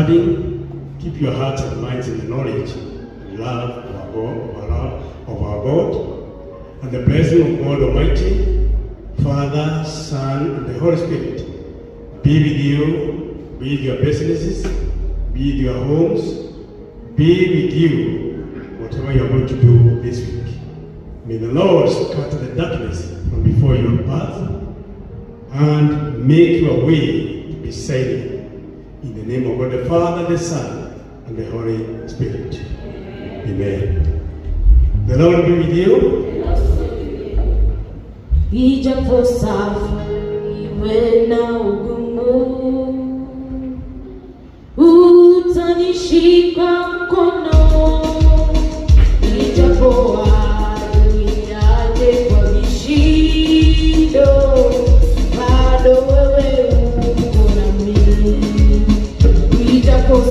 understanding. Keep your hearts and minds in the knowledge and love of our God. And the blessing of God Almighty, Father, Son, and the Holy Spirit be with you, be with your businesses, be with your homes, be with you, whatever you're going to do this week. May the Lord scatter the darkness from before your path and make your way to be sailing. In the name of God the Father, the Son, and the Holy Spirit. Amen. The Lord be with you. Ijapo safari iwe na ugumu, utanishika mkono.